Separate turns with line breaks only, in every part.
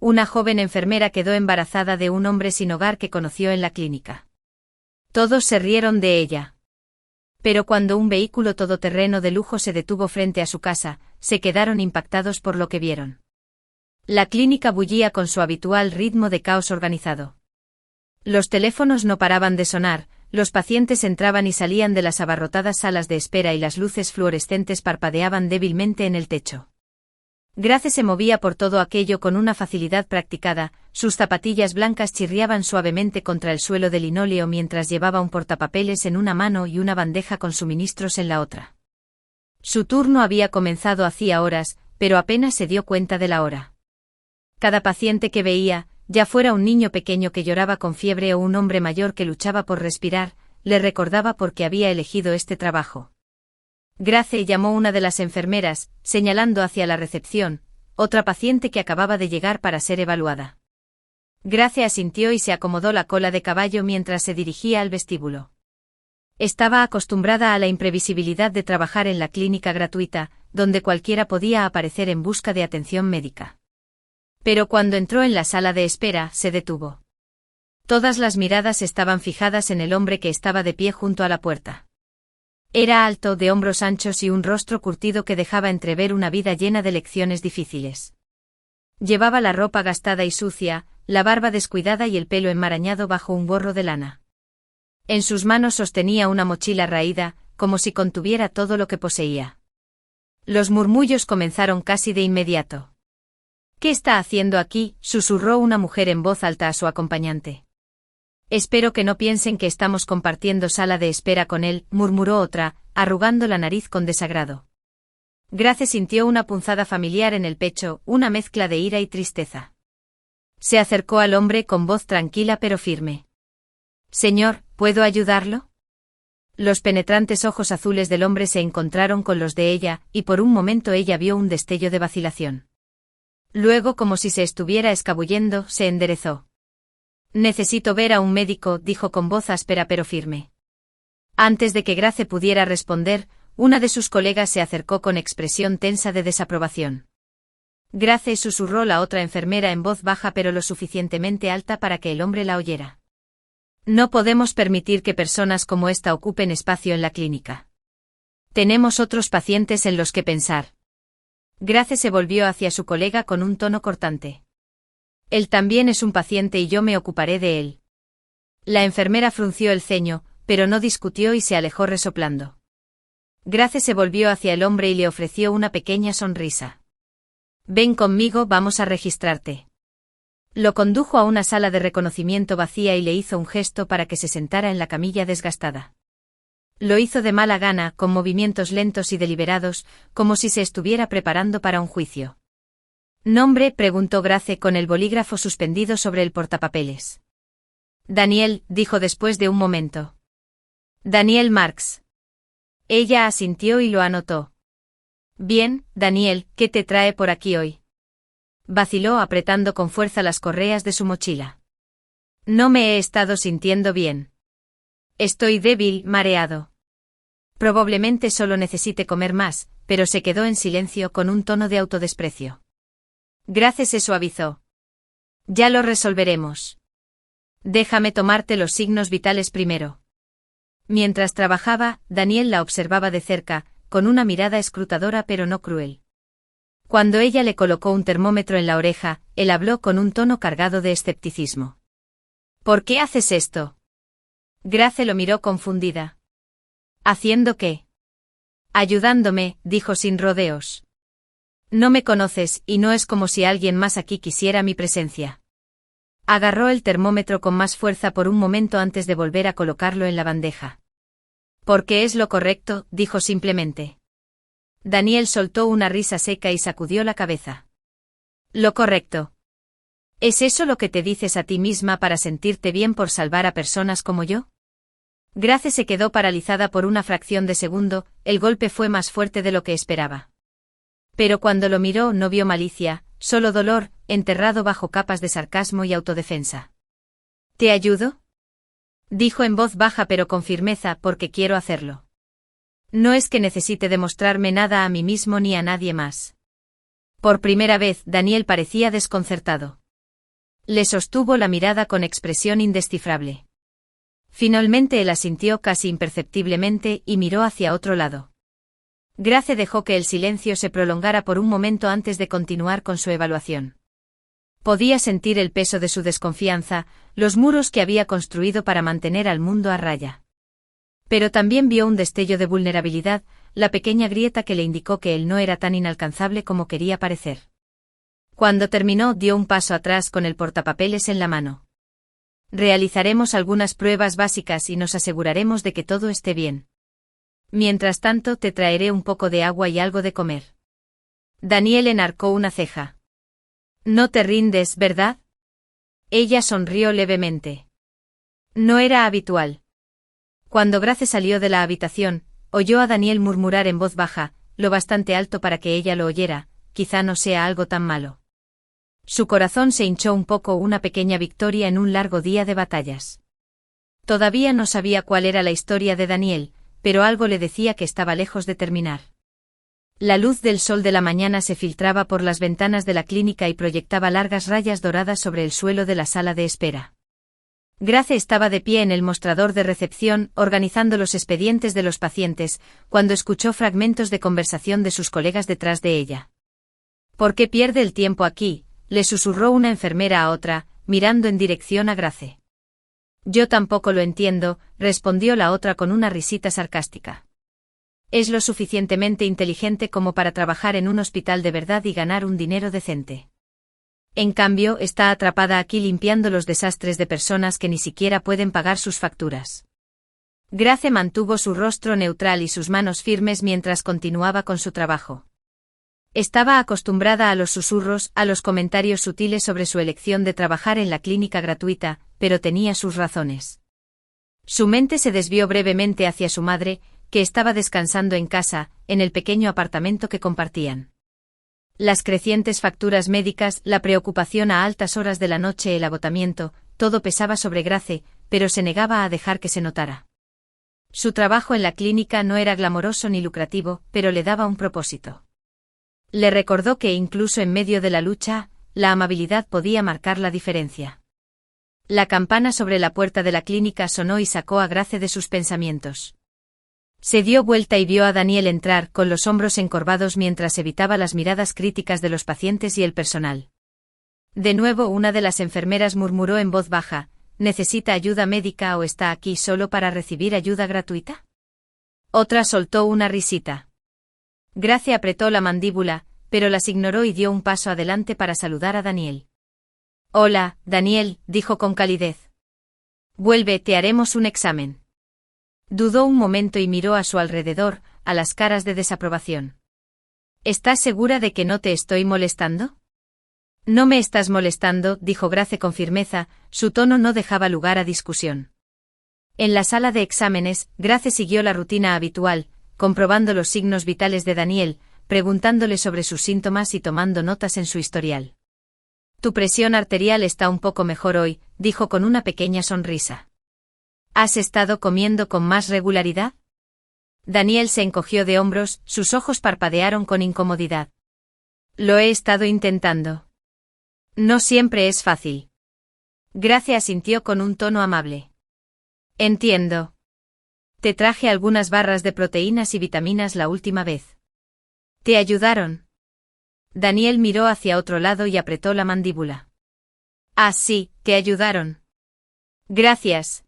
Una joven enfermera quedó embarazada de un hombre sin hogar que conoció en la clínica. Todos se rieron de ella. Pero cuando un vehículo todoterreno de lujo se detuvo frente a su casa, se quedaron impactados por lo que vieron. La clínica bullía con su habitual ritmo de caos organizado. Los teléfonos no paraban de sonar, los pacientes entraban y salían de las abarrotadas salas de espera y las luces fluorescentes parpadeaban débilmente en el techo. Grace se movía por todo aquello con una facilidad practicada, sus zapatillas blancas chirriaban suavemente contra el suelo de linóleo mientras llevaba un portapapeles en una mano y una bandeja con suministros en la otra. Su turno había comenzado hacía horas, pero apenas se dio cuenta de la hora. Cada paciente que veía, ya fuera un niño pequeño que lloraba con fiebre o un hombre mayor que luchaba por respirar, le recordaba por qué había elegido este trabajo. Grace llamó una de las enfermeras, señalando hacia la recepción, otra paciente que acababa de llegar para ser evaluada. Grace asintió y se acomodó la cola de caballo mientras se dirigía al vestíbulo. Estaba acostumbrada a la imprevisibilidad de trabajar en la clínica gratuita, donde cualquiera podía aparecer en busca de atención médica. Pero cuando entró en la sala de espera, se detuvo. Todas las miradas estaban fijadas en el hombre que estaba de pie junto a la puerta. Era alto, de hombros anchos y un rostro curtido que dejaba entrever una vida llena de lecciones difíciles. Llevaba la ropa gastada y sucia, la barba descuidada y el pelo enmarañado bajo un gorro de lana. En sus manos sostenía una mochila raída, como si contuviera todo lo que poseía. Los murmullos comenzaron casi de inmediato. «¿Qué está haciendo aquí?», susurró una mujer en voz alta a su acompañante. «Espero que no piensen que estamos compartiendo sala de espera con él», murmuró otra, arrugando la nariz con desagrado. Grace sintió una punzada familiar en el pecho, una mezcla de ira y tristeza. Se acercó al hombre con voz tranquila pero firme. «Señor, ¿puedo ayudarlo?». Los penetrantes ojos azules del hombre se encontraron con los de ella, y por un momento ella vio un destello de vacilación. Luego, como si se estuviera escabullendo, se enderezó. «Necesito ver a un médico», dijo con voz áspera pero firme. Antes de que Grace pudiera responder, una de sus colegas se acercó con expresión tensa de desaprobación. «Grace», susurró la otra enfermera en voz baja pero lo suficientemente alta para que el hombre la oyera. «No podemos permitir que personas como esta ocupen espacio en la clínica. Tenemos otros pacientes en los que pensar». Grace se volvió hacia su colega con un tono cortante. «Él también es un paciente y yo me ocuparé de él». La enfermera frunció el ceño, pero no discutió y se alejó resoplando. Grace se volvió hacia el hombre y le ofreció una pequeña sonrisa. «Ven conmigo, vamos a registrarte». Lo condujo a una sala de reconocimiento vacía y le hizo un gesto para que se sentara en la camilla desgastada. Lo hizo de mala gana, con movimientos lentos y deliberados, como si se estuviera preparando para un juicio. «¿Nombre?», preguntó Grace con el bolígrafo suspendido sobre el portapapeles. «Daniel», dijo después de un momento. «Daniel Marks». Ella asintió y lo anotó. «Bien, Daniel, ¿qué te trae por aquí hoy?». Vaciló apretando con fuerza las correas de su mochila. «No me he estado sintiendo bien. Estoy débil, mareado». Probablemente solo necesite comer más, pero se quedó en silencio con un tono de autodesprecio. Grace se suavizó. «Ya lo resolveremos. Déjame tomarte los signos vitales primero». Mientras trabajaba, Daniel la observaba de cerca, con una mirada escrutadora pero no cruel. Cuando ella le colocó un termómetro en la oreja, él habló con un tono cargado de escepticismo. «¿Por qué haces esto?». Grace lo miró confundida. «¿Haciendo qué?». «Ayudándome», dijo sin rodeos. «No me conoces, y no es como si alguien más aquí quisiera mi presencia». Agarró el termómetro con más fuerza por un momento antes de volver a colocarlo en la bandeja. «Porque es lo correcto», dijo simplemente. Daniel soltó una risa seca y sacudió la cabeza. «¿Lo correcto? ¿Es eso lo que te dices a ti misma para sentirte bien por salvar a personas como yo?». Grace se quedó paralizada por una fracción de segundo, el golpe fue más fuerte de lo que esperaba. Pero cuando lo miró no vio malicia, solo dolor, enterrado bajo capas de sarcasmo y autodefensa. «¿Te ayudo?», dijo en voz baja pero con firmeza, «porque quiero hacerlo. No es que necesite demostrarme nada a mí mismo ni a nadie más». Por primera vez, Daniel parecía desconcertado. Le sostuvo la mirada con expresión indescifrable. Finalmente él asintió casi imperceptiblemente y miró hacia otro lado. Grace dejó que el silencio se prolongara por un momento antes de continuar con su evaluación. Podía sentir el peso de su desconfianza, los muros que había construido para mantener al mundo a raya. Pero también vio un destello de vulnerabilidad, la pequeña grieta que le indicó que él no era tan inalcanzable como quería parecer. Cuando terminó, dio un paso atrás con el portapapeles en la mano. Realizaremos algunas pruebas básicas y nos aseguraremos de que todo esté bien. Mientras tanto, te traeré un poco de agua y algo de comer. Daniel enarcó una ceja. No te rindes, ¿verdad? Ella sonrió levemente. No era habitual. Cuando Grace salió de la habitación, oyó a Daniel murmurar en voz baja, lo bastante alto para que ella lo oyera, quizá no sea algo tan malo. Su corazón se hinchó un poco, una pequeña victoria en un largo día de batallas. Todavía no sabía cuál era la historia de Daniel, pero algo le decía que estaba lejos de terminar. La luz del sol de la mañana se filtraba por las ventanas de la clínica y proyectaba largas rayas doradas sobre el suelo de la sala de espera. Grace estaba de pie en el mostrador de recepción, organizando los expedientes de los pacientes, cuando escuchó fragmentos de conversación de sus colegas detrás de ella. ¿Por qué pierde el tiempo aquí?, le susurró una enfermera a otra, mirando en dirección a Grace. Yo tampoco lo entiendo, respondió la otra con una risita sarcástica. Es lo suficientemente inteligente como para trabajar en un hospital de verdad y ganar un dinero decente. En cambio, está atrapada aquí limpiando los desastres de personas que ni siquiera pueden pagar sus facturas. Grace mantuvo su rostro neutral y sus manos firmes mientras continuaba con su trabajo. Estaba acostumbrada a los susurros, a los comentarios sutiles sobre su elección de trabajar en la clínica gratuita, pero tenía sus razones. Su mente se desvió brevemente hacia su madre, que estaba descansando en casa, en el pequeño apartamento que compartían. Las crecientes facturas médicas, la preocupación a altas horas de la noche, el agotamiento, todo pesaba sobre Grace, pero se negaba a dejar que se notara. Su trabajo en la clínica no era glamoroso ni lucrativo, pero le daba un propósito. Le recordó que incluso en medio de la lucha, la amabilidad podía marcar la diferencia. La campana sobre la puerta de la clínica sonó y sacó a Grace de sus pensamientos. Se dio vuelta y vio a Daniel entrar, con los hombros encorvados mientras evitaba las miradas críticas de los pacientes y el personal. De nuevo una de las enfermeras murmuró en voz baja, ¿necesita ayuda médica o está aquí solo para recibir ayuda gratuita? Otra soltó una risita. Grace apretó la mandíbula, pero las ignoró y dio un paso adelante para saludar a Daniel. Hola, Daniel, dijo con calidez. Vuelve, te haremos un examen. Dudó un momento y miró a su alrededor, a las caras de desaprobación. ¿Estás segura de que no te estoy molestando? No me estás molestando, dijo Grace con firmeza, su tono no dejaba lugar a discusión. En la sala de exámenes, Grace siguió la rutina habitual, comprobando los signos vitales de Daniel, preguntándole sobre sus síntomas y tomando notas en su historial. Tu presión arterial está un poco mejor hoy, dijo con una pequeña sonrisa. ¿Has estado comiendo con más regularidad? Daniel se encogió de hombros, sus ojos parpadearon con incomodidad. Lo he estado intentando. No siempre es fácil. Grace asintió con un tono amable. Entiendo. Te traje algunas barras de proteínas y vitaminas la última vez. ¿Te ayudaron? Daniel miró hacia otro lado y apretó la mandíbula. Ah, sí, te ayudaron. Gracias.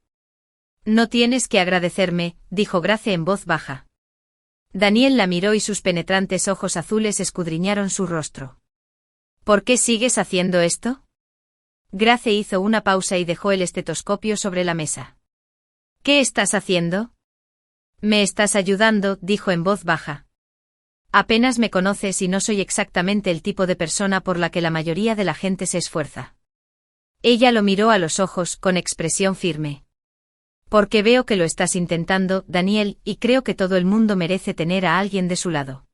No tienes que agradecerme, dijo Grace en voz baja. Daniel la miró y sus penetrantes ojos azules escudriñaron su rostro. ¿Por qué sigues haciendo esto? Grace hizo una pausa y dejó el estetoscopio sobre la mesa. ¿Qué estás haciendo? Me estás ayudando, dijo en voz baja. Apenas me conoces y no soy exactamente el tipo de persona por la que la mayoría de la gente se esfuerza. Ella lo miró a los ojos, con expresión firme. Porque veo que lo estás intentando, Daniel, y creo que todo el mundo merece tener a alguien de su lado.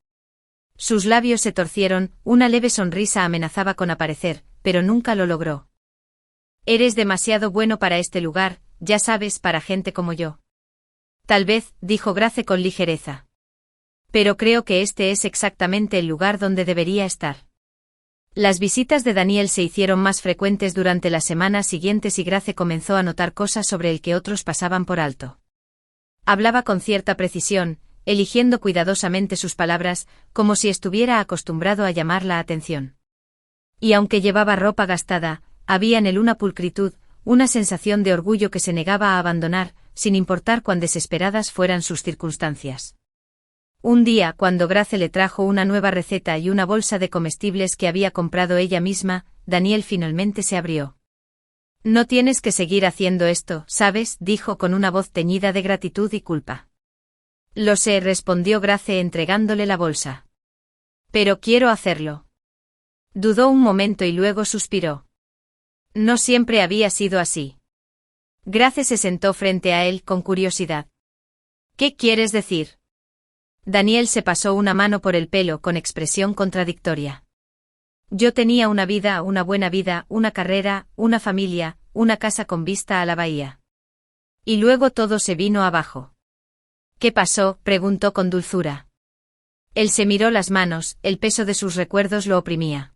Sus labios se torcieron, una leve sonrisa amenazaba con aparecer, pero nunca lo logró. Eres demasiado bueno para este lugar, ya sabes, para gente como yo. Tal vez, dijo Grace con ligereza. Pero creo que este es exactamente el lugar donde debería estar. Las visitas de Daniel se hicieron más frecuentes durante las semanas siguientes y Grace comenzó a notar cosas sobre el que otros pasaban por alto. Hablaba con cierta precisión, eligiendo cuidadosamente sus palabras, como si estuviera acostumbrado a llamar la atención. Y aunque llevaba ropa gastada, había en él una pulcritud, una sensación de orgullo que se negaba a abandonar, sin importar cuán desesperadas fueran sus circunstancias. Un día, cuando Grace le trajo una nueva receta y una bolsa de comestibles que había comprado ella misma, Daniel finalmente se abrió. «No tienes que seguir haciendo esto, ¿sabes?», dijo con una voz teñida de gratitud y culpa. «Lo sé», respondió Grace entregándole la bolsa. «Pero quiero hacerlo». Dudó un momento y luego suspiró. No siempre había sido así. Grace se sentó frente a él con curiosidad. «¿Qué quieres decir?». Daniel se pasó una mano por el pelo con expresión contradictoria. «Yo tenía una vida, una buena vida, una carrera, una familia, una casa con vista a la bahía. Y luego todo se vino abajo». «¿Qué pasó?», preguntó con dulzura. Él se miró las manos, el peso de sus recuerdos lo oprimía.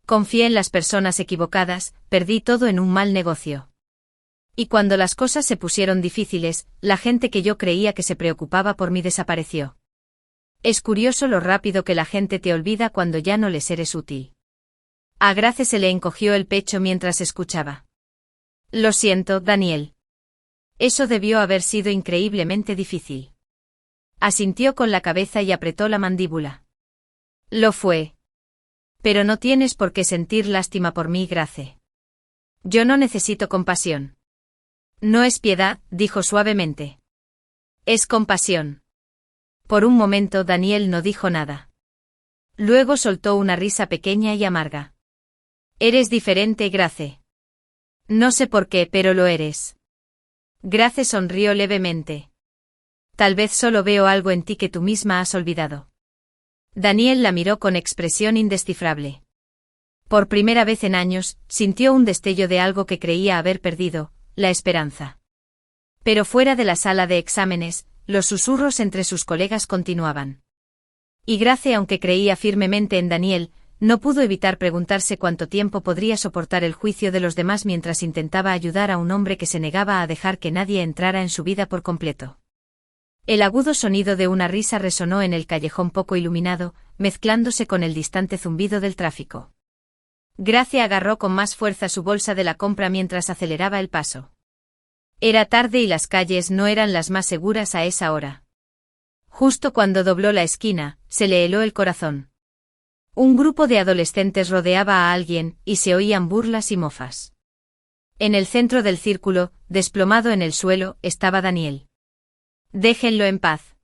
«Confié en las personas equivocadas, perdí todo en un mal negocio. Y cuando las cosas se pusieron difíciles, la gente que yo creía que se preocupaba por mí desapareció. Es curioso lo rápido que la gente te olvida cuando ya no les eres útil». A Grace se le encogió el pecho mientras escuchaba. «Lo siento, Daniel. Eso debió haber sido increíblemente difícil». Asintió con la cabeza y apretó la mandíbula. «Lo fue. Pero no tienes por qué sentir lástima por mí, Grace. Yo no necesito compasión». «No es piedad», dijo suavemente. «Es compasión». Por un momento Daniel no dijo nada. Luego soltó una risa pequeña y amarga. «Eres diferente, Grace». «No sé por qué, pero lo eres». Grace sonrió levemente. «Tal vez solo veo algo en ti que tú misma has olvidado». Daniel la miró con expresión indescifrable. Por primera vez en años, sintió un destello de algo que creía haber perdido, la esperanza. Pero fuera de la sala de exámenes, los susurros entre sus colegas continuaban. Y Grace, aunque creía firmemente en Daniel, no pudo evitar preguntarse cuánto tiempo podría soportar el juicio de los demás mientras intentaba ayudar a un hombre que se negaba a dejar que nadie entrara en su vida por completo. El agudo sonido de una risa resonó en el callejón poco iluminado, mezclándose con el distante zumbido del tráfico. Grace agarró con más fuerza su bolsa de la compra mientras aceleraba el paso. Era tarde y las calles no eran las más seguras a esa hora. Justo cuando dobló la esquina, se le heló el corazón. Un grupo de adolescentes rodeaba a alguien, y se oían burlas y mofas. En el centro del círculo, desplomado en el suelo, estaba Daniel. «Déjenlo en paz»,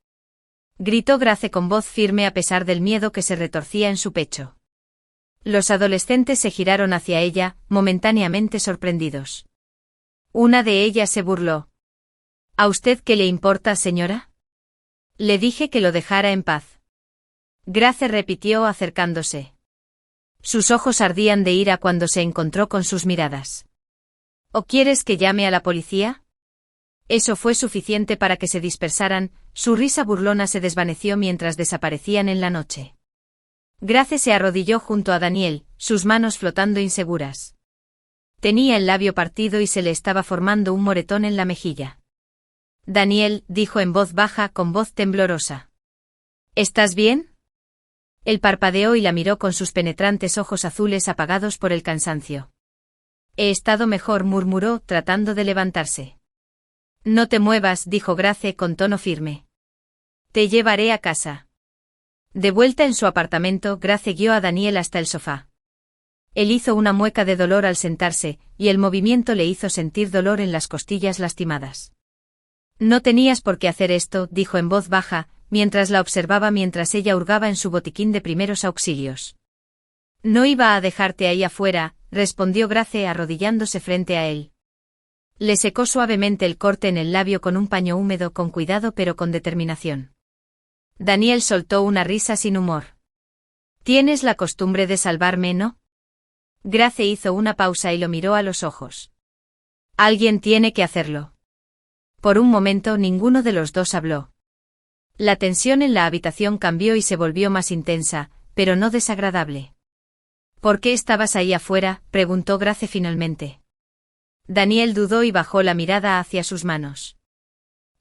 gritó Grace con voz firme a pesar del miedo que se retorcía en su pecho. Los adolescentes se giraron hacia ella, momentáneamente sorprendidos. Una de ellas se burló. «¿A usted qué le importa, señora? Le dije que lo dejara en paz». Grace repitió acercándose. Sus ojos ardían de ira cuando se encontró con sus miradas. «¿O quieres que llame a la policía?». Eso fue suficiente para que se dispersaran, su risa burlona se desvaneció mientras desaparecían en la noche. Grace se arrodilló junto a Daniel, sus manos flotando inseguras. Tenía el labio partido y se le estaba formando un moretón en la mejilla. «Daniel», dijo en voz baja con voz temblorosa. «¿Estás bien?». Él parpadeó y la miró con sus penetrantes ojos azules apagados por el cansancio. «He estado mejor», murmuró, tratando de levantarse. «No te muevas», dijo Grace con tono firme. «Te llevaré a casa». De vuelta en su apartamento, Grace guió a Daniel hasta el sofá. Él hizo una mueca de dolor al sentarse, y el movimiento le hizo sentir dolor en las costillas lastimadas. «No tenías por qué hacer esto», dijo en voz baja, mientras la observaba mientras ella hurgaba en su botiquín de primeros auxilios. «No iba a dejarte ahí afuera», respondió Grace arrodillándose frente a él. Le secó suavemente el corte en el labio con un paño húmedo con cuidado pero con determinación. Daniel soltó una risa sin humor. «Tienes la costumbre de salvarme, ¿no?». Grace hizo una pausa y lo miró a los ojos. «Alguien tiene que hacerlo». Por un momento ninguno de los dos habló. La tensión en la habitación cambió y se volvió más intensa, pero no desagradable. ¿Por qué estabas ahí afuera?, preguntó Grace finalmente. Daniel dudó y bajó la mirada hacia sus manos.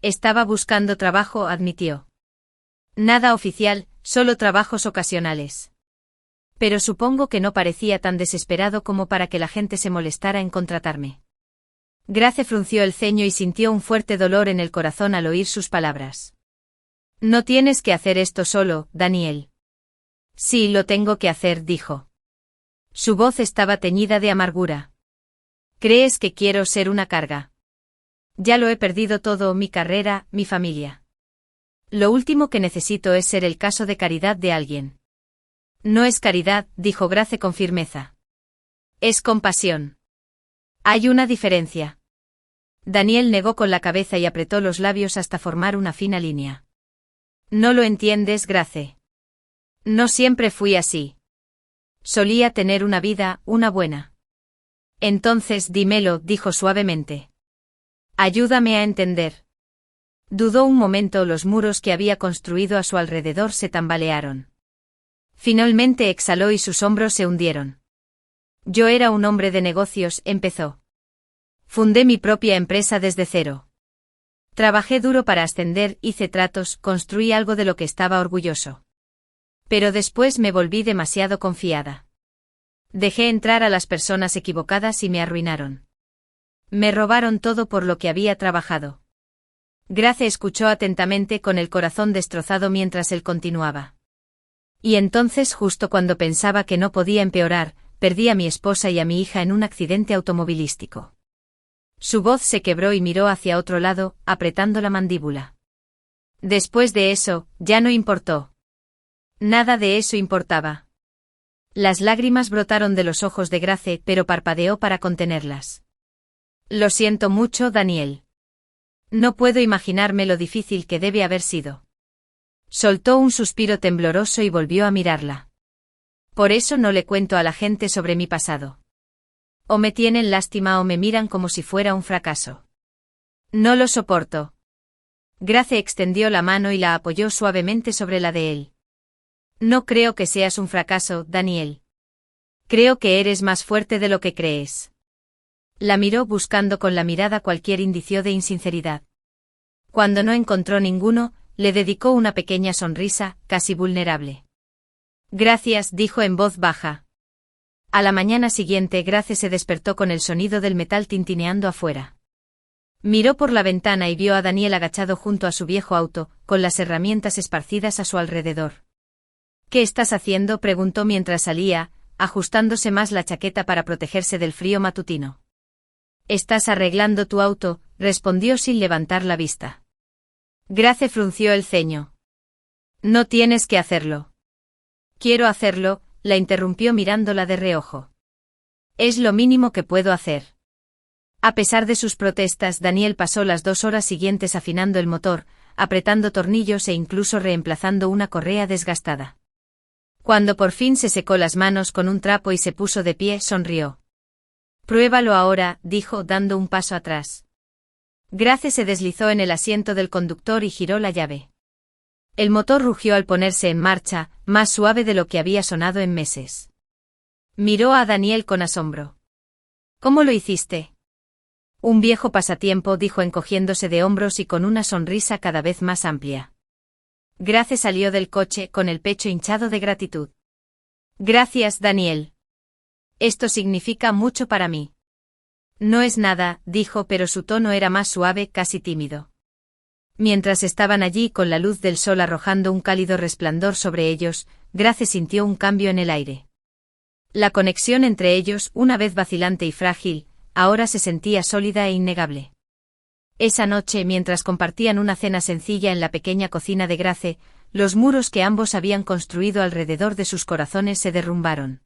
Estaba buscando trabajo, admitió. Nada oficial, solo trabajos ocasionales. Pero supongo que no parecía tan desesperado como para que la gente se molestara en contratarme. Grace frunció el ceño y sintió un fuerte dolor en el corazón al oír sus palabras. No tienes que hacer esto solo, Daniel. Sí, lo tengo que hacer, dijo. Su voz estaba teñida de amargura. ¿Crees que quiero ser una carga? Ya lo he perdido todo, mi carrera, mi familia. Lo último que necesito es ser el caso de caridad de alguien. No es caridad, dijo Grace con firmeza. Es compasión. Hay una diferencia. Daniel negó con la cabeza y apretó los labios hasta formar una fina línea. No lo entiendes, Grace. No siempre fui así. Solía tener una vida, una buena. Entonces dímelo, dijo suavemente. Ayúdame a entender. Dudó un momento, los muros que había construido a su alrededor se tambalearon. Finalmente exhaló y sus hombros se hundieron. Yo era un hombre de negocios, empezó. Fundé mi propia empresa desde cero. Trabajé duro para ascender, hice tratos, construí algo de lo que estaba orgulloso. Pero después me volví demasiado confiada. Dejé entrar a las personas equivocadas y me arruinaron. Me robaron todo por lo que había trabajado. Grace escuchó atentamente con el corazón destrozado mientras él continuaba. Y entonces, justo cuando pensaba que no podía empeorar, perdí a mi esposa y a mi hija en un accidente automovilístico. Su voz se quebró y miró hacia otro lado, apretando la mandíbula. Después de eso, ya no importó. Nada de eso importaba. Las lágrimas brotaron de los ojos de Grace, pero parpadeó para contenerlas. Lo siento mucho, Daniel. No puedo imaginarme lo difícil que debe haber sido. Soltó un suspiro tembloroso y volvió a mirarla. Por eso no le cuento a la gente sobre mi pasado. O me tienen lástima o me miran como si fuera un fracaso. No lo soporto. Grace extendió la mano y la apoyó suavemente sobre la de él. No creo que seas un fracaso, Daniel. Creo que eres más fuerte de lo que crees. La miró buscando con la mirada cualquier indicio de insinceridad. Cuando no encontró ninguno, le dedicó una pequeña sonrisa, casi vulnerable. Gracias, dijo en voz baja. A la mañana siguiente Grace se despertó con el sonido del metal tintineando afuera. Miró por la ventana y vio a Daniel agachado junto a su viejo auto, con las herramientas esparcidas a su alrededor. ¿Qué estás haciendo?, preguntó mientras salía, ajustándose más la chaqueta para protegerse del frío matutino. Estás arreglando tu auto, respondió sin levantar la vista. Grace frunció el ceño. No tienes que hacerlo. Quiero hacerlo, la interrumpió mirándola de reojo. Es lo mínimo que puedo hacer. A pesar de sus protestas, Daniel pasó las 2 horas siguientes afinando el motor, apretando tornillos e incluso reemplazando una correa desgastada. Cuando por fin se secó las manos con un trapo y se puso de pie, sonrió. Pruébalo ahora, dijo, dando un paso atrás. Grace se deslizó en el asiento del conductor y giró la llave. El motor rugió al ponerse en marcha, más suave de lo que había sonado en meses. Miró a Daniel con asombro. ¿Cómo lo hiciste? Un viejo pasatiempo, dijo encogiéndose de hombros y con una sonrisa cada vez más amplia. Grace salió del coche con el pecho hinchado de gratitud. Gracias, Daniel. Esto significa mucho para mí. No es nada, dijo, pero su tono era más suave, casi tímido. Mientras estaban allí con la luz del sol arrojando un cálido resplandor sobre ellos, Grace sintió un cambio en el aire. La conexión entre ellos, una vez vacilante y frágil, ahora se sentía sólida e innegable. Esa noche, mientras compartían una cena sencilla en la pequeña cocina de Grace, los muros que ambos habían construido alrededor de sus corazones se derrumbaron.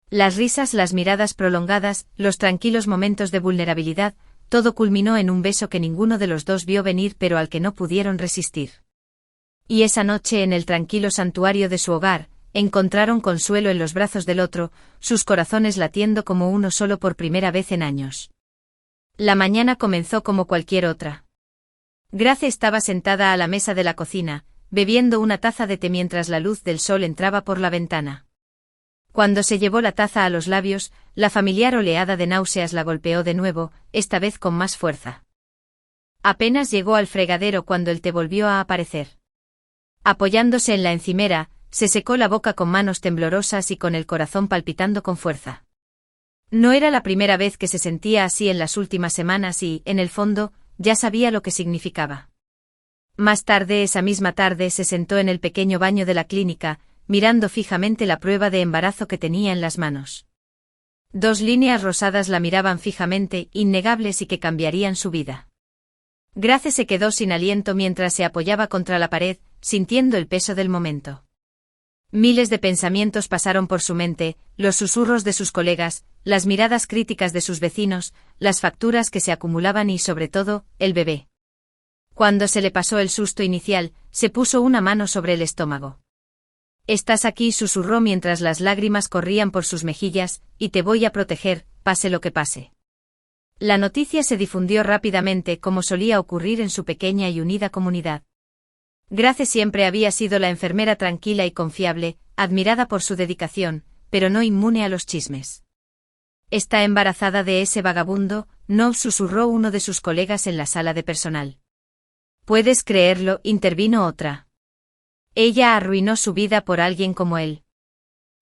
Las risas, las miradas prolongadas, los tranquilos momentos de vulnerabilidad, todo culminó en un beso que ninguno de los dos vio venir pero al que no pudieron resistir. Y esa noche en el tranquilo santuario de su hogar, encontraron consuelo en los brazos del otro, sus corazones latiendo como uno solo por primera vez en años. La mañana comenzó como cualquier otra. Grace estaba sentada a la mesa de la cocina, bebiendo una taza de té mientras la luz del sol entraba por la ventana. Cuando se llevó la taza a los labios, la familiar oleada de náuseas la golpeó de nuevo, esta vez con más fuerza. Apenas llegó al fregadero cuando el té volvió a aparecer. Apoyándose en la encimera, se secó la boca con manos temblorosas y con el corazón palpitando con fuerza. No era la primera vez que se sentía así en las últimas semanas y, en el fondo, ya sabía lo que significaba. Más tarde, esa misma tarde, se sentó en el pequeño baño de la clínica, mirando fijamente la prueba de embarazo que tenía en las manos. 2 líneas rosadas la miraban fijamente, innegables y que cambiarían su vida. Grace se quedó sin aliento mientras se apoyaba contra la pared, sintiendo el peso del momento. Miles de pensamientos pasaron por su mente, los susurros de sus colegas, las miradas críticas de sus vecinos, las facturas que se acumulaban y, sobre todo, el bebé. Cuando se le pasó el susto inicial, se puso una mano sobre el estómago. «Estás aquí», susurró mientras las lágrimas corrían por sus mejillas, «y te voy a proteger, pase lo que pase». La noticia se difundió rápidamente como solía ocurrir en su pequeña y unida comunidad. Grace siempre había sido la enfermera tranquila y confiable, admirada por su dedicación, pero no inmune a los chismes. «Está embarazada de ese vagabundo», no, susurró uno de sus colegas en la sala de personal. «¿Puedes creerlo?», intervino otra. «Ella arruinó su vida por alguien como él».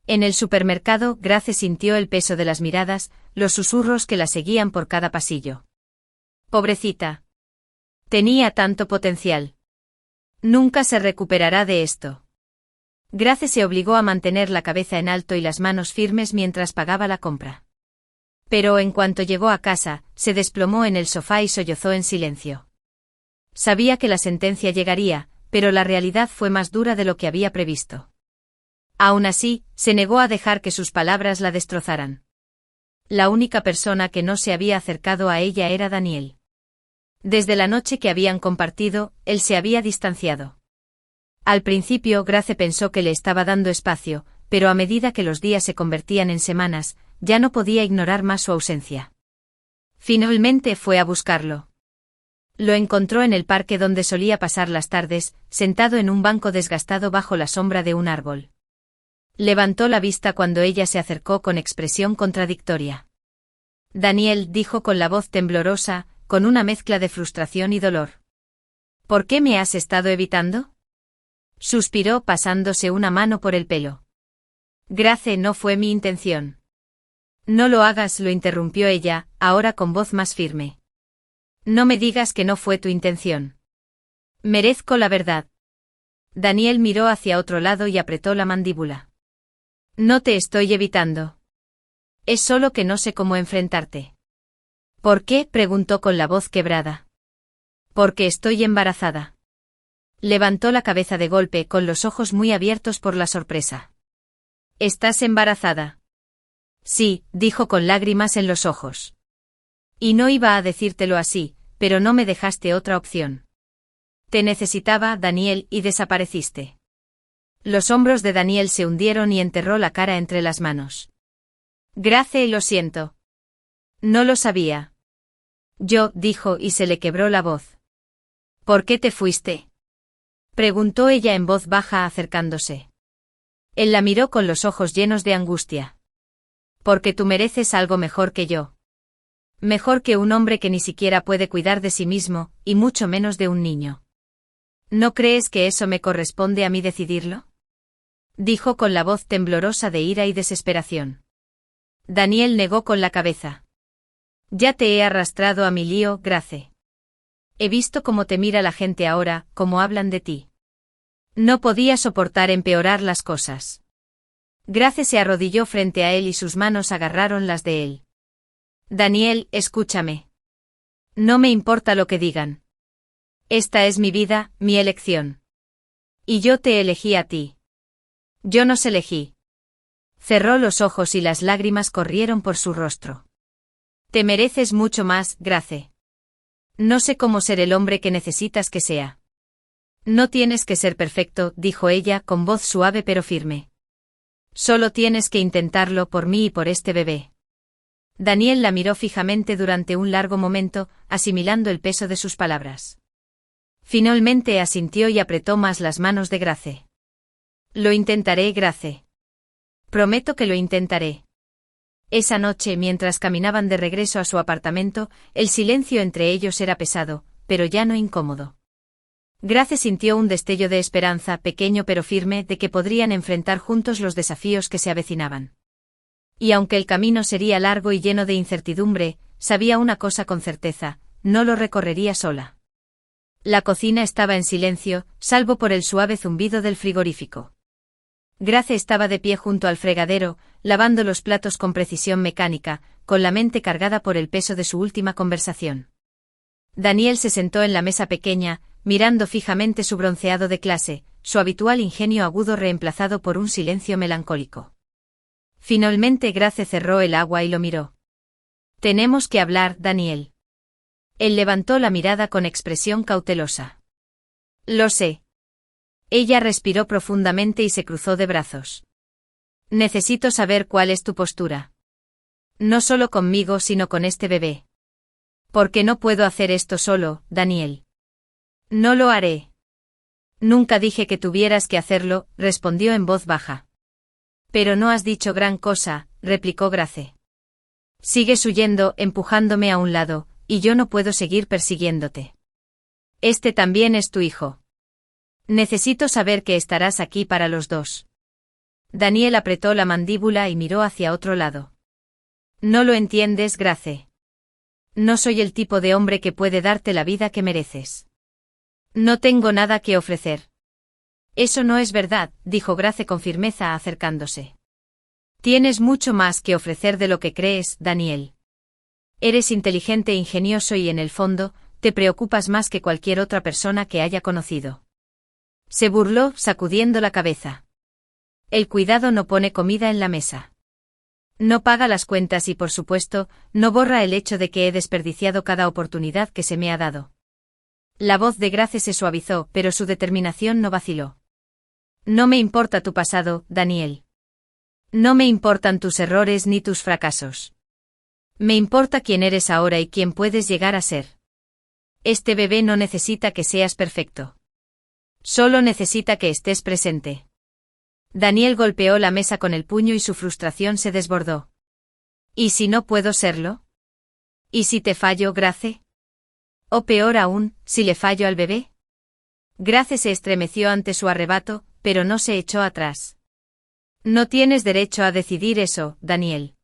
En el supermercado, Grace sintió el peso de las miradas, los susurros que la seguían por cada pasillo. «Pobrecita. Tenía tanto potencial. Nunca se recuperará de esto». Grace se obligó a mantener la cabeza en alto y las manos firmes mientras pagaba la compra. Pero en cuanto llegó a casa, se desplomó en el sofá y sollozó en silencio. Sabía que la sentencia llegaría, pero la realidad fue más dura de lo que había previsto. Aún así, se negó a dejar que sus palabras la destrozaran. La única persona que no se había acercado a ella era Daniel. Desde la noche que habían compartido, él se había distanciado. Al principio, Grace pensó que le estaba dando espacio, pero a medida que los días se convertían en semanas, ya no podía ignorar más su ausencia. Finalmente fue a buscarlo. Lo encontró en el parque donde solía pasar las tardes, sentado en un banco desgastado bajo la sombra de un árbol. Levantó la vista cuando ella se acercó con expresión contradictoria. «Daniel», dijo con la voz temblorosa, con una mezcla de frustración y dolor. «¿Por qué me has estado evitando?». Suspiró pasándose una mano por el pelo. «Grace, no fue mi intención». «No lo hagas», lo interrumpió ella, ahora con voz más firme. «No me digas que no fue tu intención. Merezco la verdad». Daniel miró hacia otro lado y apretó la mandíbula. «No te estoy evitando. Es solo que no sé cómo enfrentarte». «¿Por qué?», preguntó con la voz quebrada. «Porque estoy embarazada». Levantó la cabeza de golpe con los ojos muy abiertos por la sorpresa. «¿Estás embarazada?». «Sí», dijo con lágrimas en los ojos. «Y no iba a decírtelo así, pero no me dejaste otra opción. Te necesitaba, Daniel, y desapareciste». Los hombros de Daniel se hundieron y enterró la cara entre las manos. «Grace, lo siento. No lo sabía». «Yo», dijo y se le quebró la voz. «¿Por qué te fuiste?», preguntó ella en voz baja acercándose. Él la miró con los ojos llenos de angustia. «Porque tú mereces algo mejor que yo. Mejor que un hombre que ni siquiera puede cuidar de sí mismo, y mucho menos de un niño». «¿No crees que eso me corresponde a mí decidirlo?», dijo con la voz temblorosa de ira y desesperación. Daniel negó con la cabeza. «Ya te he arrastrado a mi lío, Grace. He visto cómo te mira la gente ahora, cómo hablan de ti. No podía soportar empeorar las cosas». Grace se arrodilló frente a él y sus manos agarraron las de él. «Daniel, escúchame. No me importa lo que digan. Esta es mi vida, mi elección. Y yo te elegí a ti. Yo nos elegí». Cerró los ojos y las lágrimas corrieron por su rostro. «Te mereces mucho más, Grace. No sé cómo ser el hombre que necesitas que sea». «No tienes que ser perfecto», dijo ella con voz suave pero firme. «Solo tienes que intentarlo por mí y por este bebé». Daniel la miró fijamente durante un largo momento, asimilando el peso de sus palabras. Finalmente asintió y apretó más las manos de Grace. «Lo intentaré, Grace. Prometo que lo intentaré. Esa noche, mientras caminaban de regreso a su apartamento, el silencio entre ellos era pesado, pero ya no incómodo. Grace sintió un destello de esperanza, pequeño pero firme, de que podrían enfrentar juntos los desafíos que se avecinaban. Y aunque el camino sería largo y lleno de incertidumbre, sabía una cosa con certeza: no lo recorrería sola. La cocina estaba en silencio, salvo por el suave zumbido del frigorífico. Grace estaba de pie junto al fregadero, lavando los platos con precisión mecánica, con la mente cargada por el peso de su última conversación. Daniel se sentó en la mesa pequeña, mirando fijamente su bronceado de clase, su habitual ingenio agudo reemplazado por un silencio melancólico. Finalmente Grace cerró el agua y lo miró. «Tenemos que hablar, Daniel». Él levantó la mirada con expresión cautelosa. «Lo sé». Ella respiró profundamente y se cruzó de brazos. «Necesito saber cuál es tu postura. No solo conmigo, sino con este bebé. Porque no puedo hacer esto solo, Daniel». «No lo haré». «Nunca dije que tuvieras que hacerlo», respondió en voz baja. «Pero no has dicho gran cosa», replicó Grace. «Sigues huyendo, empujándome a un lado, y yo no puedo seguir persiguiéndote. Este también es tu hijo. Necesito saber que estarás aquí para los dos». Daniel apretó la mandíbula y miró hacia otro lado. «No lo entiendes, Grace. No soy el tipo de hombre que puede darte la vida que mereces. No tengo nada que ofrecer». «Eso no es verdad», dijo Grace con firmeza acercándose. «Tienes mucho más que ofrecer de lo que crees, Daniel. Eres inteligente e ingenioso y en el fondo, te preocupas más que cualquier otra persona que haya conocido». Se burló, sacudiendo la cabeza. «El cuidado no pone comida en la mesa. No paga las cuentas y, por supuesto, no borra el hecho de que he desperdiciado cada oportunidad que se me ha dado». La voz de Grace se suavizó, pero su determinación no vaciló. «No me importa tu pasado, Daniel. No me importan tus errores ni tus fracasos. Me importa quién eres ahora y quién puedes llegar a ser. Este bebé no necesita que seas perfecto. Solo necesita que estés presente». Daniel golpeó la mesa con el puño y su frustración se desbordó. «¿Y si no puedo serlo? ¿Y si te fallo, Grace? O peor aún, si le fallo al bebé». Grace se estremeció ante su arrebato, pero no se echó atrás. «No tienes derecho a decidir eso, Daniel.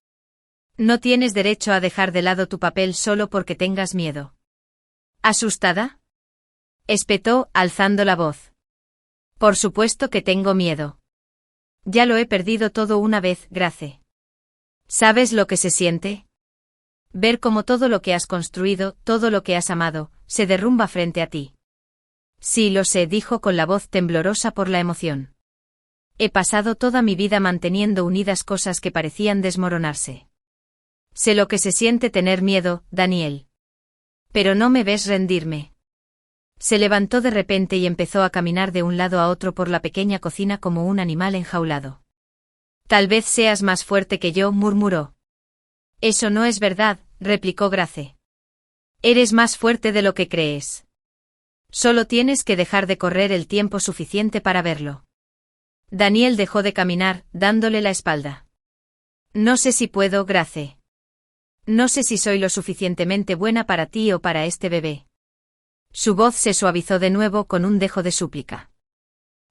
No tienes derecho a dejar de lado tu papel solo porque tengas miedo». «¿Asustada?», espetó, alzando la voz. «Por supuesto que tengo miedo. Ya lo he perdido todo una vez, Grace. ¿Sabes lo que se siente? Ver cómo todo lo que has construido, todo lo que has amado, se derrumba frente a ti». «Sí, lo sé», dijo con la voz temblorosa por la emoción. «He pasado toda mi vida manteniendo unidas cosas que parecían desmoronarse. Sé lo que se siente tener miedo, Daniel. Pero no me ves rendirme». Se levantó de repente y empezó a caminar de un lado a otro por la pequeña cocina como un animal enjaulado. «Tal vez seas más fuerte que yo», murmuró. «Eso no es verdad», replicó Grace. «Eres más fuerte de lo que crees. Solo tienes que dejar de correr el tiempo suficiente para verlo». Daniel dejó de caminar, dándole la espalda. «No sé si puedo, Grace. No sé si soy lo suficientemente buena para ti o para este bebé». Su voz se suavizó de nuevo con un dejo de súplica.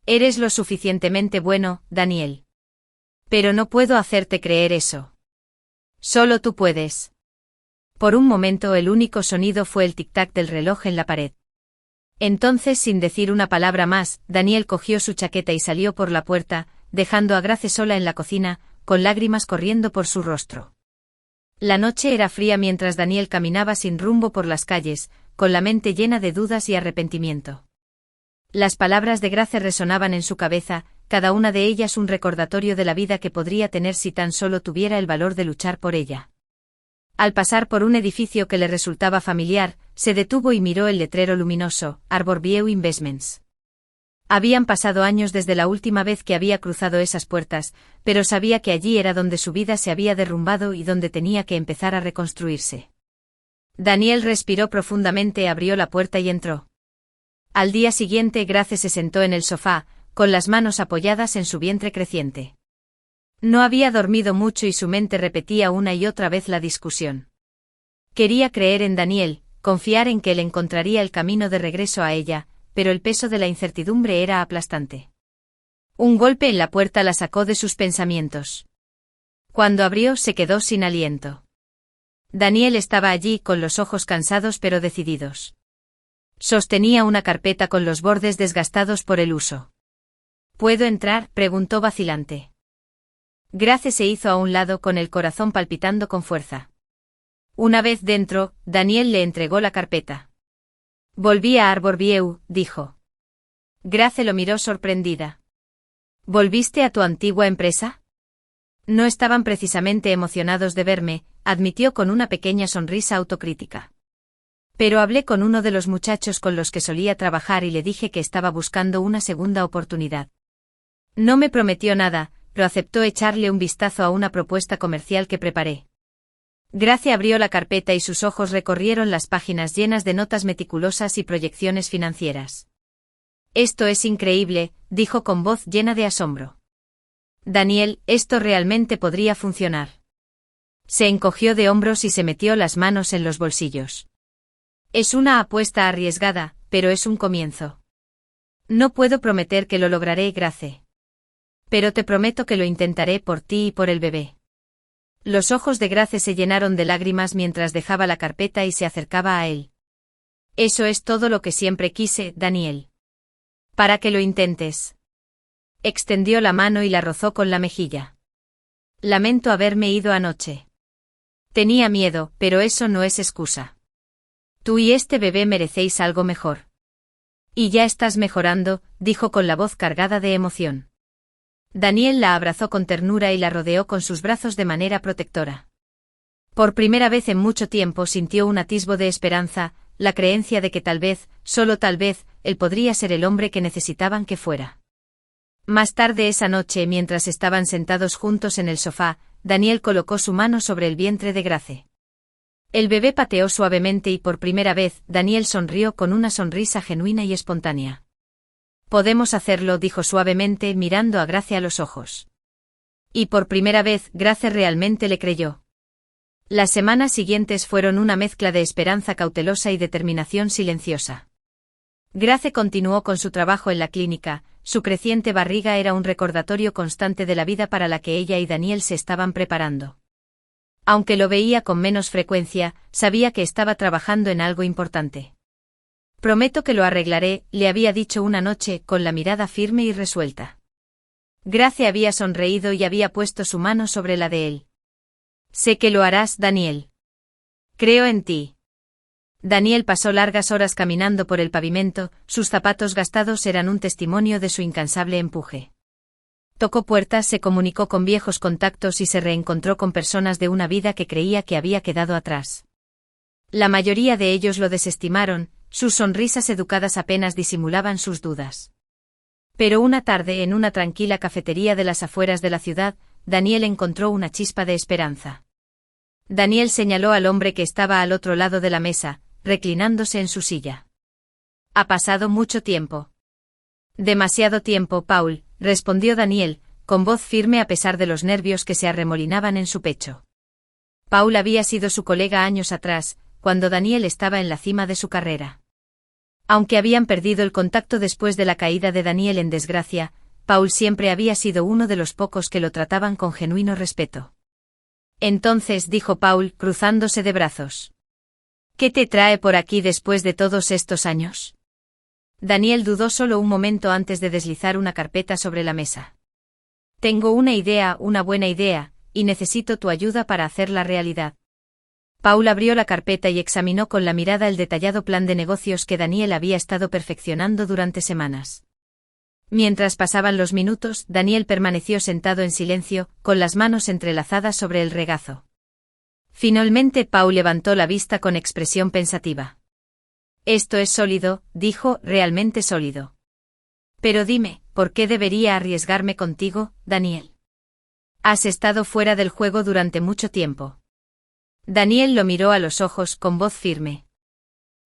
«Eres lo suficientemente bueno, Daniel. Pero no puedo hacerte creer eso. Solo tú puedes». Por un momento el único sonido fue el tic-tac del reloj en la pared. Entonces, sin decir una palabra más, Daniel cogió su chaqueta y salió por la puerta, dejando a Grace sola en la cocina, con lágrimas corriendo por su rostro. La noche era fría mientras Daniel caminaba sin rumbo por las calles, con la mente llena de dudas y arrepentimiento. Las palabras de Grace resonaban en su cabeza, cada una de ellas un recordatorio de la vida que podría tener si tan solo tuviera el valor de luchar por ella. Al pasar por un edificio que le resultaba familiar, se detuvo y miró el letrero luminoso, Arborview Investments. Habían pasado años desde la última vez que había cruzado esas puertas, pero sabía que allí era donde su vida se había derrumbado y donde tenía que empezar a reconstruirse. Daniel respiró profundamente, abrió la puerta y entró. Al día siguiente Grace se sentó en el sofá, con las manos apoyadas en su vientre creciente. No había dormido mucho y su mente repetía una y otra vez la discusión. Quería creer en Daniel, confiar en que él encontraría el camino de regreso a ella, pero el peso de la incertidumbre era aplastante. Un golpe en la puerta la sacó de sus pensamientos. Cuando abrió se quedó sin aliento. Daniel estaba allí con los ojos cansados pero decididos. Sostenía una carpeta con los bordes desgastados por el uso. ¿Puedo entrar?, preguntó vacilante. Grace se hizo a un lado con el corazón palpitando con fuerza. Una vez dentro, Daniel le entregó la carpeta. Volví a Arborview, dijo. Grace lo miró sorprendida. ¿Volviste a tu antigua empresa? No estaban precisamente emocionados de verme, admitió con una pequeña sonrisa autocrítica. Pero hablé con uno de los muchachos con los que solía trabajar y le dije que estaba buscando una segunda oportunidad. No me prometió nada, pero aceptó echarle un vistazo a una propuesta comercial que preparé. Grace abrió la carpeta y sus ojos recorrieron las páginas llenas de notas meticulosas y proyecciones financieras. Esto es increíble, dijo con voz llena de asombro. Daniel, esto realmente podría funcionar. Se encogió de hombros y se metió las manos en los bolsillos. Es una apuesta arriesgada, pero es un comienzo. No puedo prometer que lo lograré, Grace. Pero te prometo que lo intentaré por ti y por el bebé. Los ojos de Grace se llenaron de lágrimas mientras dejaba la carpeta y se acercaba a él. Eso es todo lo que siempre quise, Daniel. Para que lo intentes. Extendió la mano y la rozó con la mejilla. Lamento haberme ido anoche. Tenía miedo, pero eso no es excusa. Tú y este bebé merecéis algo mejor. Y ya estás mejorando, dijo con la voz cargada de emoción. Daniel la abrazó con ternura y la rodeó con sus brazos de manera protectora. Por primera vez en mucho tiempo sintió un atisbo de esperanza, la creencia de que tal vez, solo tal vez, él podría ser el hombre que necesitaban que fuera. Más tarde esa noche, mientras estaban sentados juntos en el sofá, Daniel colocó su mano sobre el vientre de Grace. El bebé pateó suavemente y por primera vez, Daniel sonrió con una sonrisa genuina y espontánea. Podemos hacerlo, dijo suavemente, mirando a Grace a los ojos. Y por primera vez, Grace realmente le creyó. Las semanas siguientes fueron una mezcla de esperanza cautelosa y determinación silenciosa. Grace continuó con su trabajo en la clínica, su creciente barriga era un recordatorio constante de la vida para la que ella y Daniel se estaban preparando. Aunque lo veía con menos frecuencia, sabía que estaba trabajando en algo importante. Prometo que lo arreglaré, le había dicho una noche, con la mirada firme y resuelta. Grace había sonreído y había puesto su mano sobre la de él. Sé que lo harás, Daniel. Creo en ti. Daniel pasó largas horas caminando por el pavimento, sus zapatos gastados eran un testimonio de su incansable empuje. Tocó puertas, se comunicó con viejos contactos y se reencontró con personas de una vida que creía que había quedado atrás. La mayoría de ellos lo desestimaron, sus sonrisas educadas apenas disimulaban sus dudas. Pero una tarde en una tranquila cafetería de las afueras de la ciudad, Daniel encontró una chispa de esperanza. Daniel señaló al hombre que estaba al otro lado de la mesa, reclinándose en su silla. Ha pasado mucho tiempo. Demasiado tiempo, Paul, respondió Daniel, con voz firme a pesar de los nervios que se arremolinaban en su pecho. Paul había sido su colega años atrás, cuando Daniel estaba en la cima de su carrera. Aunque habían perdido el contacto después de la caída de Daniel en desgracia, Paul siempre había sido uno de los pocos que lo trataban con genuino respeto. Entonces, dijo Paul, cruzándose de brazos. ¿Qué te trae por aquí después de todos estos años? Daniel dudó solo un momento antes de deslizar una carpeta sobre la mesa. Tengo una idea, una buena idea, y necesito tu ayuda para hacerla realidad. Paul abrió la carpeta y examinó con la mirada el detallado plan de negocios que Daniel había estado perfeccionando durante semanas. Mientras pasaban los minutos, Daniel permaneció sentado en silencio, con las manos entrelazadas sobre el regazo. Finalmente Paul levantó la vista con expresión pensativa. Esto es sólido, dijo, realmente sólido. Pero dime, ¿por qué debería arriesgarme contigo, Daniel? Has estado fuera del juego durante mucho tiempo. Daniel lo miró a los ojos con voz firme.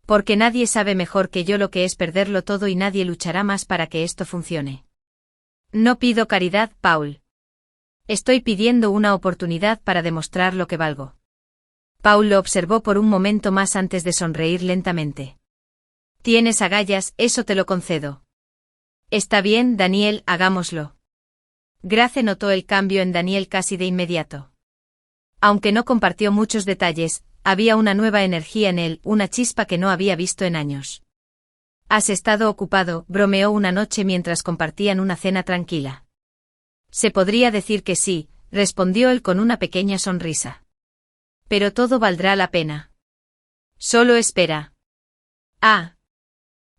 Porque nadie sabe mejor que yo lo que es perderlo todo y nadie luchará más para que esto funcione. No pido caridad, Paul. Estoy pidiendo una oportunidad para demostrar lo que valgo. Paul lo observó por un momento más antes de sonreír lentamente. Tienes agallas, eso te lo concedo. Está bien, Daniel, hagámoslo. Grace notó el cambio en Daniel casi de inmediato. Aunque no compartió muchos detalles, había una nueva energía en él, una chispa que no había visto en años. ¿Has estado ocupado?, bromeó una noche mientras compartían una cena tranquila. Se podría decir que sí, respondió él con una pequeña sonrisa. Pero todo valdrá la pena. Solo espera. Ah.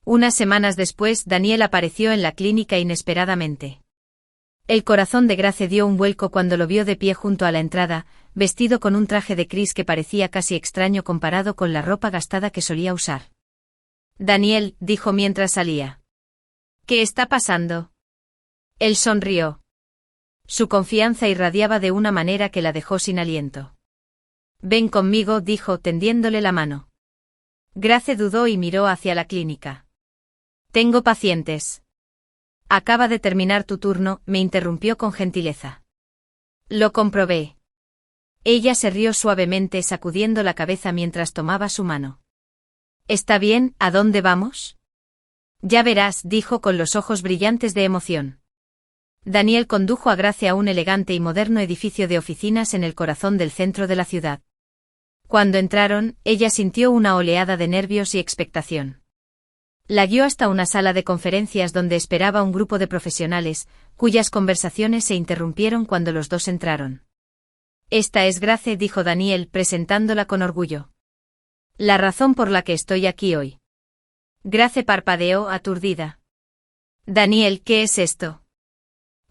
Unas semanas después, Daniel apareció en la clínica inesperadamente. El corazón de Grace dio un vuelco cuando lo vio de pie junto a la entrada, vestido con un traje de Chris que parecía casi extraño comparado con la ropa gastada que solía usar. Daniel, dijo mientras salía. ¿Qué está pasando? Él sonrió. Su confianza irradiaba de una manera que la dejó sin aliento. Ven conmigo, dijo tendiéndole la mano. Grace dudó y miró hacia la clínica. Tengo pacientes. Acaba de terminar tu turno, me interrumpió con gentileza. Lo comprobé. Ella se rió suavemente sacudiendo la cabeza mientras tomaba su mano. Está bien, ¿a dónde vamos? Ya verás, dijo con los ojos brillantes de emoción. Daniel condujo a Grace a un elegante y moderno edificio de oficinas en el corazón del centro de la ciudad. Cuando entraron, ella sintió una oleada de nervios y expectación. La guió hasta una sala de conferencias donde esperaba un grupo de profesionales, cuyas conversaciones se interrumpieron cuando los dos entraron. Esta es Grace, dijo Daniel presentándola con orgullo. La razón por la que estoy aquí hoy. Grace parpadeó aturdida. Daniel, ¿qué es esto?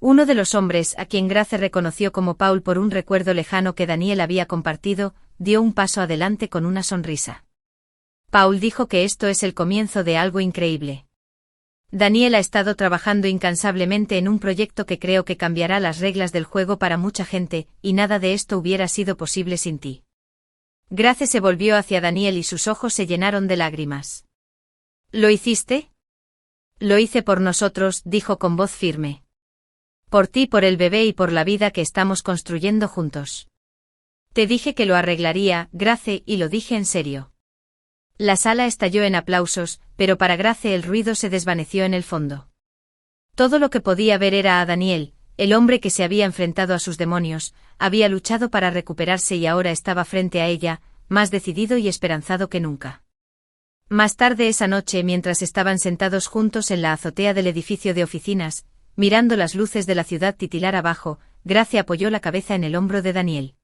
Uno de los hombres a quien Grace reconoció como Paul por un recuerdo lejano que Daniel había compartido, dio un paso adelante con una sonrisa. Paul dijo que esto es el comienzo de algo increíble. Daniel ha estado trabajando incansablemente en un proyecto que creo que cambiará las reglas del juego para mucha gente, y nada de esto hubiera sido posible sin ti. Grace se volvió hacia Daniel y sus ojos se llenaron de lágrimas. ¿Lo hiciste? Lo hice por nosotros, dijo con voz firme. Por ti, por el bebé y por la vida que estamos construyendo juntos. Te dije que lo arreglaría, Grace, y lo dije en serio. La sala estalló en aplausos, pero para Grace el ruido se desvaneció en el fondo. Todo lo que podía ver era a Daniel, el hombre que se había enfrentado a sus demonios, había luchado para recuperarse y ahora estaba frente a ella, más decidido y esperanzado que nunca. Más tarde esa noche, mientras estaban sentados juntos en la azotea del edificio de oficinas, mirando las luces de la ciudad titilar abajo, Grace apoyó la cabeza en el hombro de Daniel.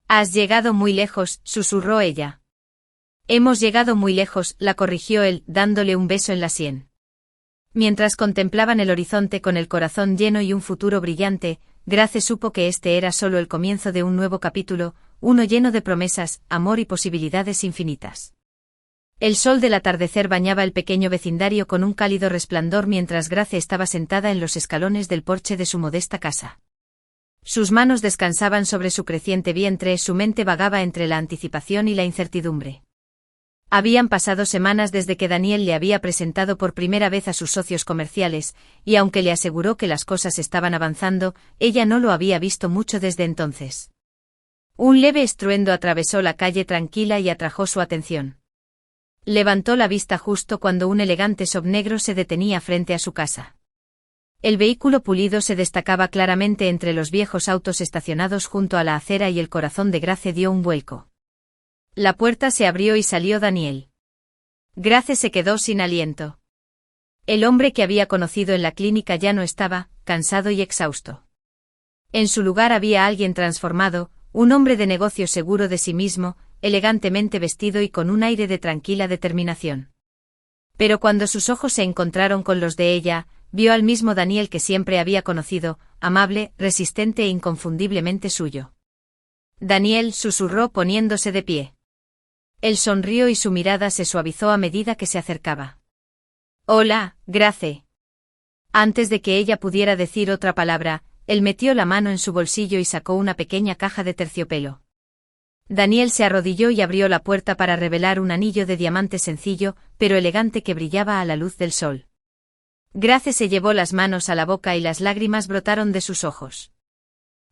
Has llegado muy lejos, susurró ella. Hemos llegado muy lejos, la corrigió él, dándole un beso en la sien. Mientras contemplaban el horizonte con el corazón lleno y un futuro brillante, Grace supo que este era solo el comienzo de un nuevo capítulo, uno lleno de promesas, amor y posibilidades infinitas. El sol del atardecer bañaba el pequeño vecindario con un cálido resplandor mientras Grace estaba sentada en los escalones del porche de su modesta casa. Sus manos descansaban sobre su creciente vientre, su mente vagaba entre la anticipación y la incertidumbre. Habían pasado semanas desde que Daniel le había presentado por primera vez a sus socios comerciales, y aunque le aseguró que las cosas estaban avanzando, ella no lo había visto mucho desde entonces. Un leve estruendo atravesó la calle tranquila y atrajo su atención. Levantó la vista justo cuando un elegante SUV negro se detenía frente a su casa. El vehículo pulido se destacaba claramente entre los viejos autos estacionados junto a la acera y el corazón de Grace dio un vuelco. La puerta se abrió y salió Daniel. Grace se quedó sin aliento. El hombre que había conocido en la clínica ya no estaba, cansado y exhausto. En su lugar había alguien transformado, un hombre de negocios seguro de sí mismo, elegantemente vestido y con un aire de tranquila determinación. Pero cuando sus ojos se encontraron con los de ella, vio al mismo Daniel que siempre había conocido, amable, resistente e inconfundiblemente suyo. Daniel, susurró poniéndose de pie. Él sonrió y su mirada se suavizó a medida que se acercaba. Hola, Grace. Antes de que ella pudiera decir otra palabra, él metió la mano en su bolsillo y sacó una pequeña caja de terciopelo. Daniel se arrodilló y abrió la puerta para revelar un anillo de diamante sencillo, pero elegante que brillaba a la luz del sol. Grace se llevó las manos a la boca y las lágrimas brotaron de sus ojos.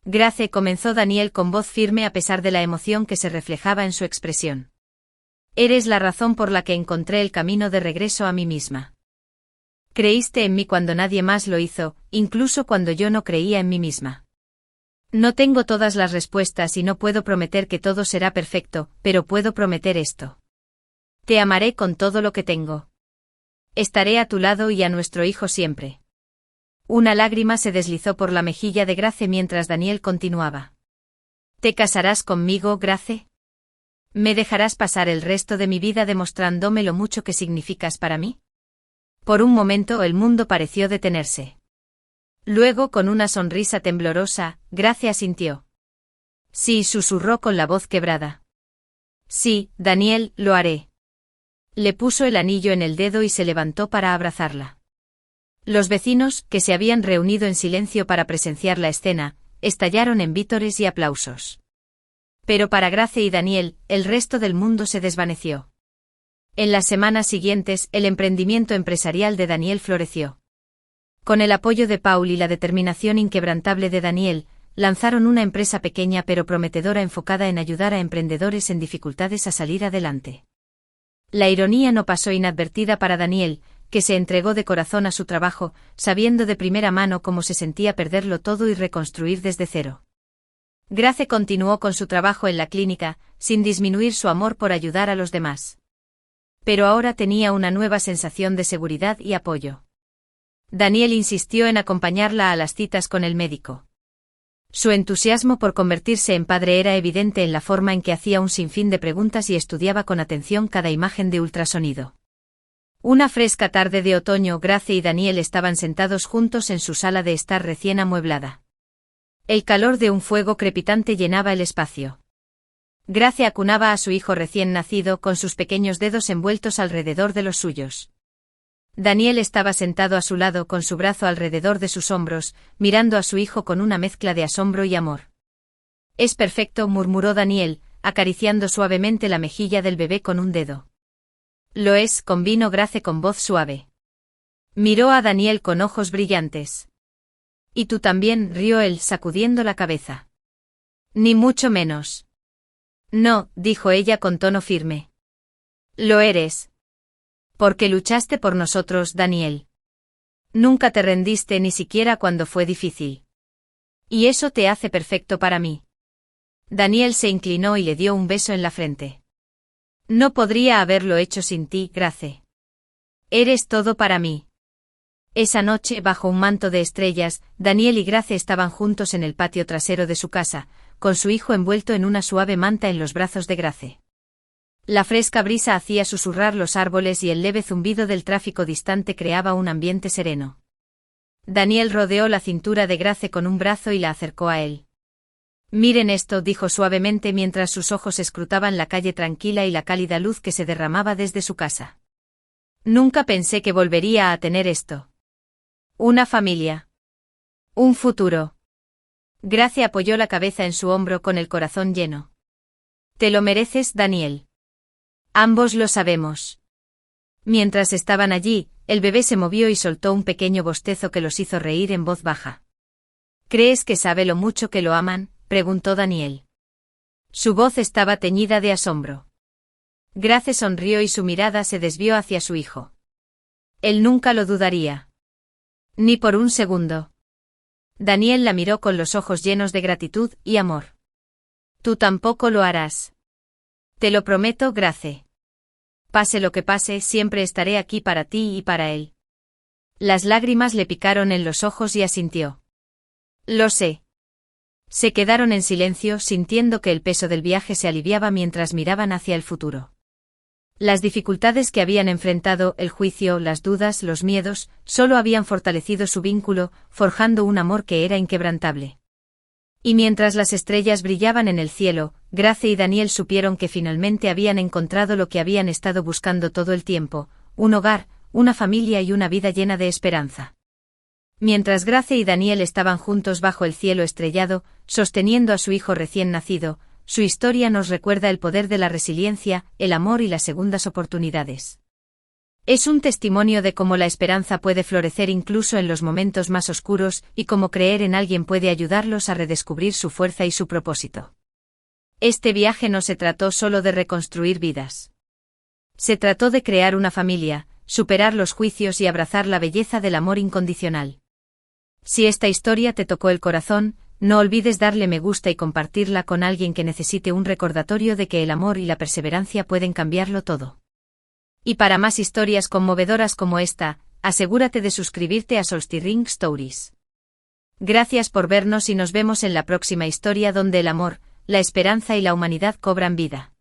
Grace, comenzó Daniel con voz firme a pesar de la emoción que se reflejaba en su expresión. Eres la razón por la que encontré el camino de regreso a mí misma. Creíste en mí cuando nadie más lo hizo, incluso cuando yo no creía en mí misma. No tengo todas las respuestas y no puedo prometer que todo será perfecto, pero puedo prometer esto. Te amaré con todo lo que tengo. Estaré a tu lado y a nuestro hijo siempre. Una lágrima se deslizó por la mejilla de Grace mientras Daniel continuaba. ¿Te casarás conmigo, Grace? ¿Me dejarás pasar el resto de mi vida demostrándome lo mucho que significas para mí? Por un momento el mundo pareció detenerse. Luego, con una sonrisa temblorosa, Grace asintió. Sí, susurró con la voz quebrada. Sí, Daniel, lo haré. Le puso el anillo en el dedo y se levantó para abrazarla. Los vecinos, que se habían reunido en silencio para presenciar la escena, estallaron en vítores y aplausos. Pero para Grace y Daniel, el resto del mundo se desvaneció. En las semanas siguientes, el emprendimiento empresarial de Daniel floreció. Con el apoyo de Paul y la determinación inquebrantable de Daniel, lanzaron una empresa pequeña pero prometedora enfocada en ayudar a emprendedores en dificultades a salir adelante. La ironía no pasó inadvertida para Daniel, que se entregó de corazón a su trabajo, sabiendo de primera mano cómo se sentía perderlo todo y reconstruir desde cero. Grace continuó con su trabajo en la clínica, sin disminuir su amor por ayudar a los demás. Pero ahora tenía una nueva sensación de seguridad y apoyo. Daniel insistió en acompañarla a las citas con el médico. Su entusiasmo por convertirse en padre era evidente en la forma en que hacía un sinfín de preguntas y estudiaba con atención cada imagen de ultrasonido. Una fresca tarde de otoño, Grace y Daniel estaban sentados juntos en su sala de estar recién amueblada. El calor de un fuego crepitante llenaba el espacio. Grace acunaba a su hijo recién nacido con sus pequeños dedos envueltos alrededor de los suyos. Daniel estaba sentado a su lado con su brazo alrededor de sus hombros, mirando a su hijo con una mezcla de asombro y amor. Es perfecto, murmuró Daniel, acariciando suavemente la mejilla del bebé con un dedo. Lo es, convino Grace con voz suave. Miró a Daniel con ojos brillantes. Y tú también, rió él, sacudiendo la cabeza. Ni mucho menos. No, dijo ella con tono firme. Lo eres. Porque luchaste por nosotros, Daniel. Nunca te rendiste ni siquiera cuando fue difícil. Y eso te hace perfecto para mí. Daniel se inclinó y le dio un beso en la frente. No podría haberlo hecho sin ti, Grace. Eres todo para mí. Esa noche, bajo un manto de estrellas, Daniel y Grace estaban juntos en el patio trasero de su casa, con su hijo envuelto en una suave manta en los brazos de Grace. La fresca brisa hacía susurrar los árboles y el leve zumbido del tráfico distante creaba un ambiente sereno. Daniel rodeó la cintura de Grace con un brazo y la acercó a él. Miren esto, dijo suavemente mientras sus ojos escrutaban la calle tranquila y la cálida luz que se derramaba desde su casa. Nunca pensé que volvería a tener esto. Una familia. Un futuro. Grace apoyó la cabeza en su hombro con el corazón lleno. Te lo mereces, Daniel. Ambos lo sabemos. Mientras estaban allí, el bebé se movió y soltó un pequeño bostezo que los hizo reír en voz baja. ¿Crees que sabe lo mucho que lo aman?, preguntó Daniel. Su voz estaba teñida de asombro. Grace sonrió y su mirada se desvió hacia su hijo. Él nunca lo dudaría. Ni por un segundo. Daniel la miró con los ojos llenos de gratitud y amor. Tú tampoco lo harás. Te lo prometo, Grace. Pase lo que pase, siempre estaré aquí para ti y para él. Las lágrimas le picaron en los ojos y asintió. Lo sé. Se quedaron en silencio, sintiendo que el peso del viaje se aliviaba mientras miraban hacia el futuro. Las dificultades que habían enfrentado, el juicio, las dudas, los miedos, solo habían fortalecido su vínculo, forjando un amor que era inquebrantable. Y mientras las estrellas brillaban en el cielo, Grace y Daniel supieron que finalmente habían encontrado lo que habían estado buscando todo el tiempo, un hogar, una familia y una vida llena de esperanza. Mientras Grace y Daniel estaban juntos bajo el cielo estrellado, sosteniendo a su hijo recién nacido, su historia nos recuerda el poder de la resiliencia, el amor y las segundas oportunidades. Es un testimonio de cómo la esperanza puede florecer incluso en los momentos más oscuros y cómo creer en alguien puede ayudarlos a redescubrir su fuerza y su propósito. Este viaje no se trató solo de reconstruir vidas. Se trató de crear una familia, superar los juicios y abrazar la belleza del amor incondicional. Si esta historia te tocó el corazón, no olvides darle me gusta y compartirla con alguien que necesite un recordatorio de que el amor y la perseverancia pueden cambiarlo todo. Y para más historias conmovedoras como esta, asegúrate de suscribirte a Solstiring Stories. Gracias por vernos y nos vemos en la próxima historia donde el amor, la esperanza y la humanidad cobran vida.